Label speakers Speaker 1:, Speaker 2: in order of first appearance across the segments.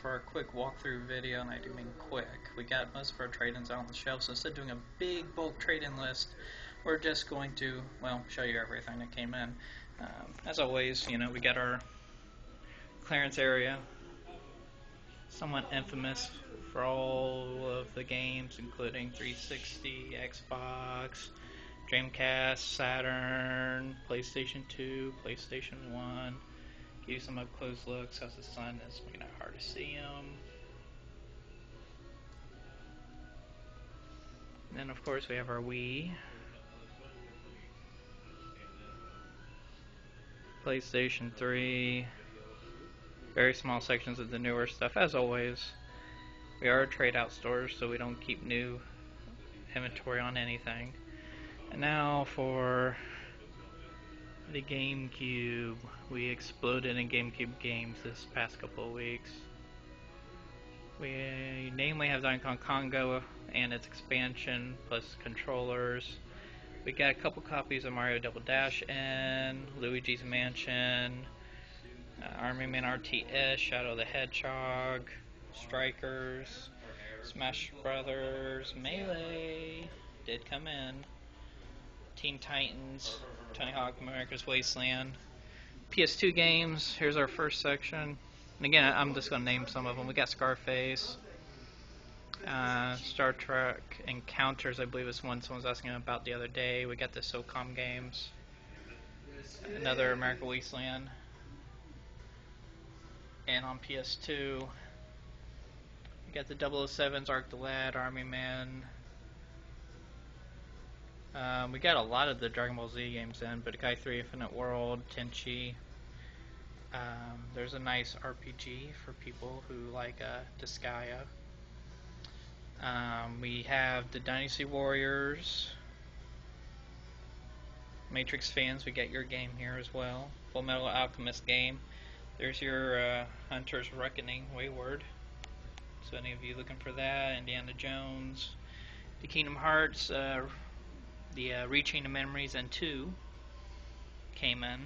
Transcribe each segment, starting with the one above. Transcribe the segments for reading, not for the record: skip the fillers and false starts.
Speaker 1: for our quick walkthrough video, and I do mean quick. We got most of our trade-ins out on the shelf, so instead of doing a big bulk trade-in list, we're just going to, well, show you everything that came in. As always, you know, we got our clearance area, somewhat infamous for all of the games, including 360, Xbox, Dreamcast, Saturn, PlayStation 2, PlayStation 1. Give you some up close looks as the sun is making it hard to see them. And then of course we have our Wii, PlayStation 3, very small sections of the newer stuff. As always, we are a trade out store, so we don't keep new inventory on anything. And now for the GameCube. We exploded in GameCube games this past couple of weeks. We namely have Donkey Kong Congo and its expansion, plus controllers. We got a couple copies of Mario Double Dash and Luigi's Mansion, Army Man RTS, Shadow the Hedgehog, Strikers, Smash Brothers, Melee did come in, Teen Titans, Tony Hawk America's Wasteland, PS2 games. Here's our first section. And again, I'm just going to name some of them. We got Scarface, Star Trek Encounters, I believe is one someone was asking about the other day. We got the SOCOM games, another American Wasteland, and on PS2 we got the 007's Arc the Lad, Army Man. We got a lot of the Dragon Ball Z games in, Budokai 3 Infinite World, Tenchi. There's a nice RPG for people who like Disgaea. We have the Dynasty Warriors. Matrix fans, we get your game here as well. Full Metal Alchemist game. There's your Hunter's Reckoning, Wayward. So any of you looking for that, Indiana Jones. The Kingdom Hearts, the Rechain of Memories and 2 came in.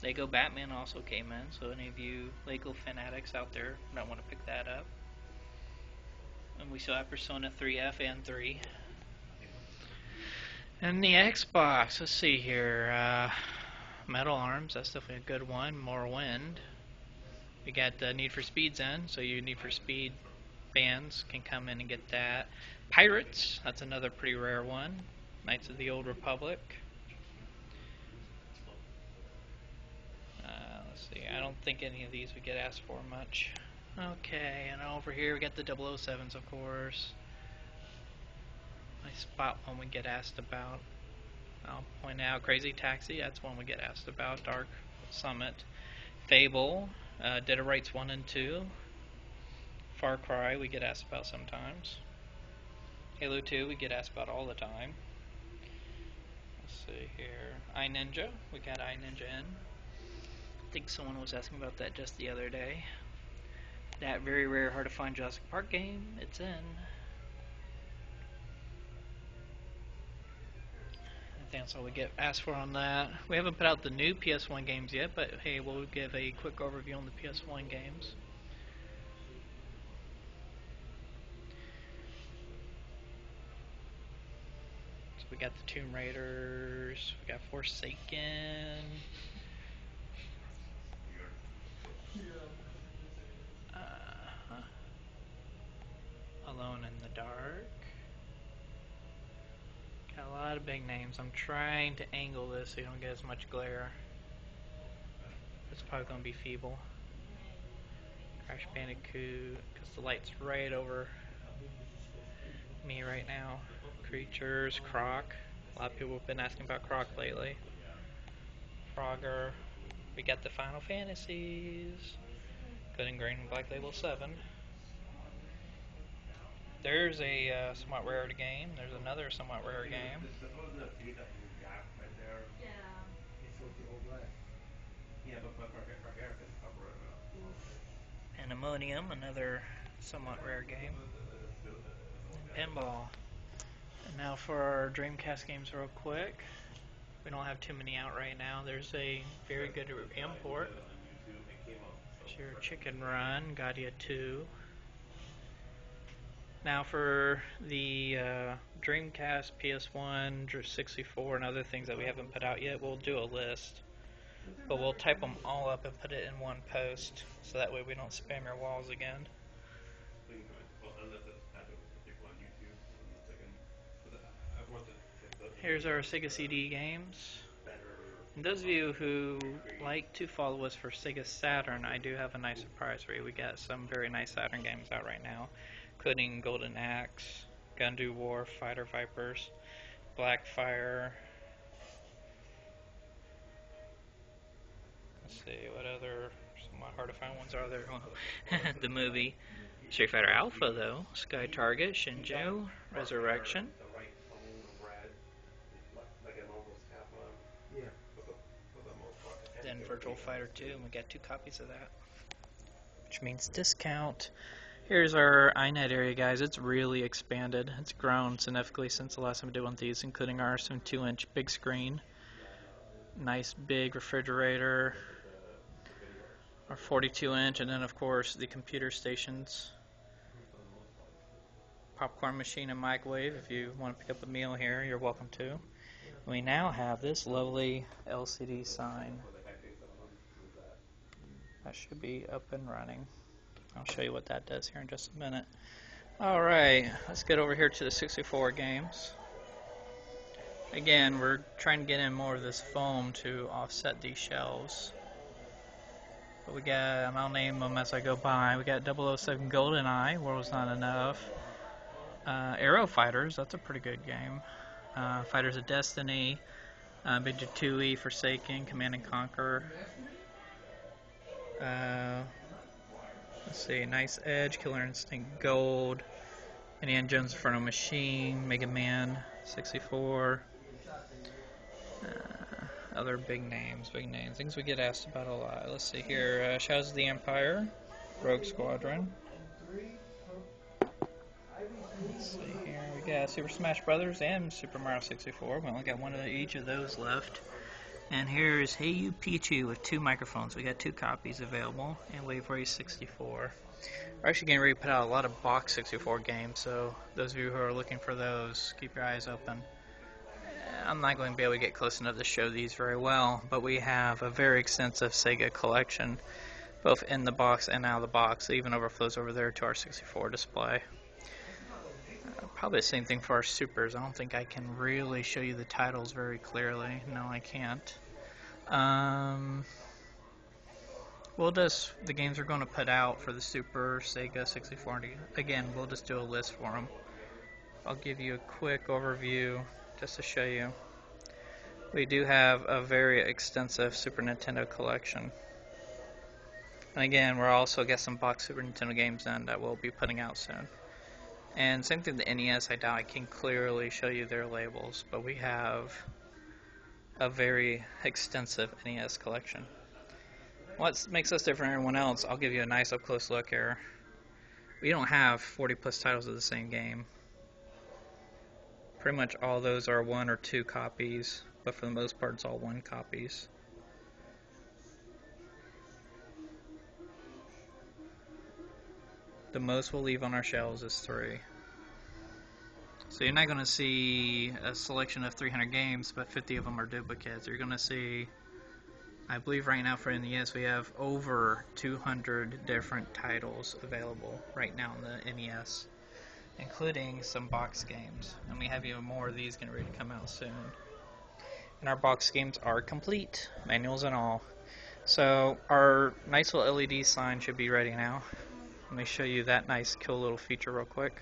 Speaker 1: Lego Batman also came in, so any of you Lego fanatics out there might want to pick that up. And we still have Persona 3F and 3. And the Xbox, let's see here, Metal Arms, that's definitely a good one. Morrowind. We got the Need for Speed's in, so you Need for Speed fans can come in and get that. Pirates, that's another pretty rare one. Knights of the Old Republic. Let's see, I don't think any of these would get asked for much. Okay, and over here we got the 007s, of course. Nice spot one we get asked about. I'll point out Crazy Taxi, that's one we get asked about. Dark Summit. Fable, Dead of Rights 1 and 2. Far Cry we get asked about sometimes. Halo 2 we get asked about all the time. Let's see here. iNinja, we got iNinja in. I think someone was asking about that just the other day. That very rare, hard to find Jurassic Park game, it's in. I think that's all we get asked for on that. We haven't put out the new PS1 games yet, but hey, we'll give a quick overview on the PS1 games. So we got the Tomb Raiders, we got Forsaken. Alone in the Dark. Got a lot of big names. I'm trying to angle this so you don't get as much glare. It's probably going to be feeble. Crash Bandicoot, because the light's right over me right now. Creatures, Croc. A lot of people have been asking about Croc lately. Frogger. We got the Final Fantasies. Good and Green and Black Label 7. There's a somewhat rare game. There's another somewhat rare game. Pandemonium, another somewhat rare game. And Pinball. And now for our Dreamcast games real quick. We don't have too many out right now. There's a very good import. your Chicken Run, Gadia 2. Now for the Dreamcast, PS1, 64, and other things that we haven't put out yet, we'll do a list. But we'll type them all up and put it in one post, so that way we don't spam your walls again. Here's our Sega CD games. And those of you who like to follow us for Sega Saturn, I do have a nice surprise for you. We got some very nice Saturn games out right now, including Golden Axe, Gundu War, Fighter Vipers, Blackfire. Let's see, what other somewhat hard to find ones are there? Well, the movie Street Fighter Alpha, though, Sky Target, Shinju, Resurrection. Then Virtual Fighter 2, and we got 2 copies of that, which means discount. Here's our iNet area, guys. It's really expanded. It's grown significantly since the last time we did one of these, including our 72-inch big screen, nice big refrigerator, our 42-inch, and then of course the computer stations, popcorn machine and microwave. If you want to pick up a meal here, you're welcome to. We now have this lovely LCD sign that should be up and running. I'll show you what that does here in just a minute. Alright, let's get over here to the 64 games. Again, we're trying to get in more of this foam to offset these shelves. But we got, I'll name them as I go by. We got 007 GoldenEye, World's Not Enough. Aero Fighters, that's a pretty good game. Fighters of Destiny, Big-2E, Forsaken, Command and Conquer. Let's see, Nice Edge, Killer Instinct Gold, Indiana Jones Inferno Machine, Mega Man 64. Other big names, things we get asked about a lot. Let's see here, Shadows of the Empire, Rogue Squadron. Let's see here, we got Super Smash Brothers and Super Mario 64. We only got one of each of those left. And here's Hey You Pichu with 2 microphones. We got 2 copies available, and Wave Race 64. We're actually getting ready to put out a lot of box 64 games, so those of you who are looking for those, keep your eyes open. I'm not going to be able to get close enough to show these very well, but we have a very extensive Sega collection, both in the box and out of the box. It even overflows over there to our 64 display. Probably the same thing for our Supers. I don't think I can really show you the titles very clearly. No, I can't. We'll just, the games we're going to put out for the Super, Sega, 64, again, we'll just do a list for them. I'll give you a quick overview just to show you. We do have a very extensive Super Nintendo collection. And again, we're also got some box Super Nintendo games in that we'll be putting out soon. And same thing with the NES, I doubt I can clearly show you their labels, but we have a very extensive NES collection. What makes us different from everyone else, I'll give you a nice up close look here. We don't have 40 plus titles of the same game. Pretty much all those are 1 or 2 copies, but for the most part it's all 1 copies. The most we'll leave on our shelves is 3. So you're not going to see a selection of 300 games, but 50 of them are duplicates. You're going to see, I believe right now for NES we have over 200 different titles available right now in the NES, including some box games. And we have even more of these getting ready to come out soon. And our box games are complete, manuals and all. So our nice little LED sign should be ready now. Let me show you that nice, cool little feature real quick.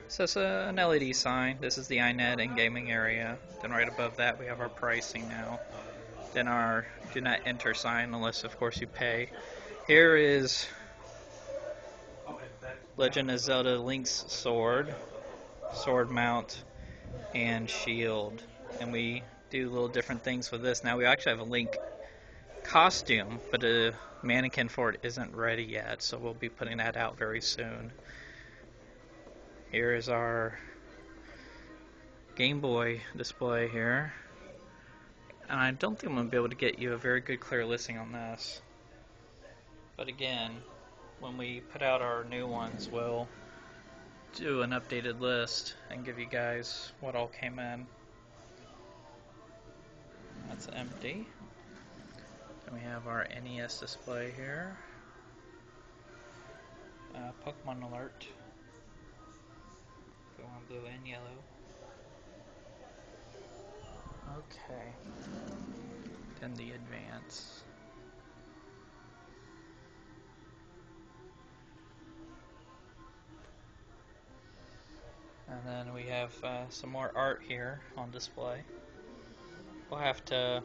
Speaker 1: So it's an LED sign. This is the iNet and gaming area. Then right above that we have our pricing now. Then our do not enter sign unless of course you pay. Here is Legend of Zelda Link's sword, sword mount, and shield. And we do little different things with this. Now we actually have a Link costume, but the mannequin for it isn't ready yet, so we'll be putting that out very soon. Here is our Game Boy display here. And I don't think I'm going to be able to get you a very good clear listing on this. But again, when we put out our new ones, we'll do an updated list and give you guys what all came in. That's empty. Then we have our NES display here. Pokemon Alert. Pokemon Blue and Yellow. Okay. Then the Advance. And then we have some more art here on display. We'll have to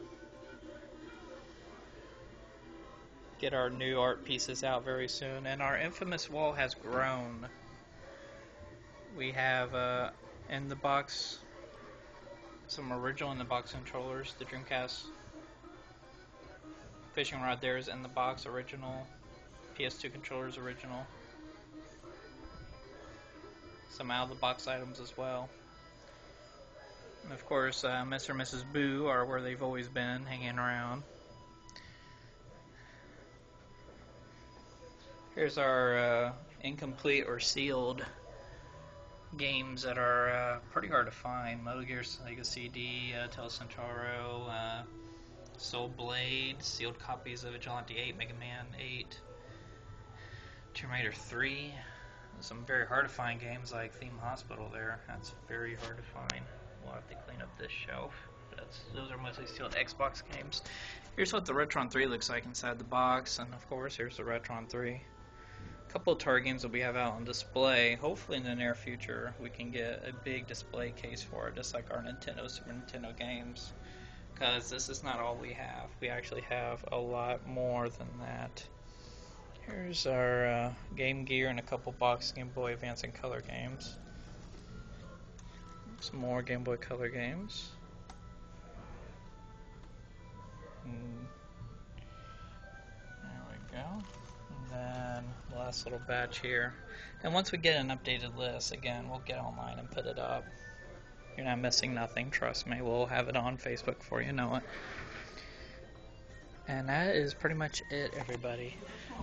Speaker 1: get our new art pieces out very soon. And our infamous wall has grown. We have in the box some original in the box controllers. The Dreamcast fishing rod there is in the box original. PS2 controllers original. Some out of the box items as well. And of course, Mr. and Mrs. Boo are where they've always been, hanging around. Here's our incomplete or sealed games that are pretty hard to find. Metal Gear Solid CD, Tales Centauro, Soul Blade, sealed copies of Vigilante 8, Mega Man 8, Tomb Raider 3. Some very hard to find games like Theme Hospital there. That's very hard to find. We'll have to clean up this shelf. Those are mostly sealed Xbox games. Here's what the Retron 3 looks like inside the box, and of course here's the Retron 3. A couple of Atari games that we have out on display. Hopefully in the near future we can get a big display case for it, just like our Nintendo, Super Nintendo games. Because this is not all we have. We actually have a lot more than that. Here's our Game Gear and a couple box Game Boy Advance and Color games. Some more Game Boy Color games. There we go. And then the last little batch here. And once we get an updated list, again, we'll get online and put it up. You're not missing nothing, trust me. We'll have it on Facebook before you know it. And that is pretty much it, everybody.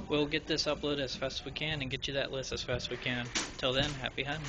Speaker 1: We'll get this uploaded as fast as we can and get you that list as fast as we can. Till then, happy hunting.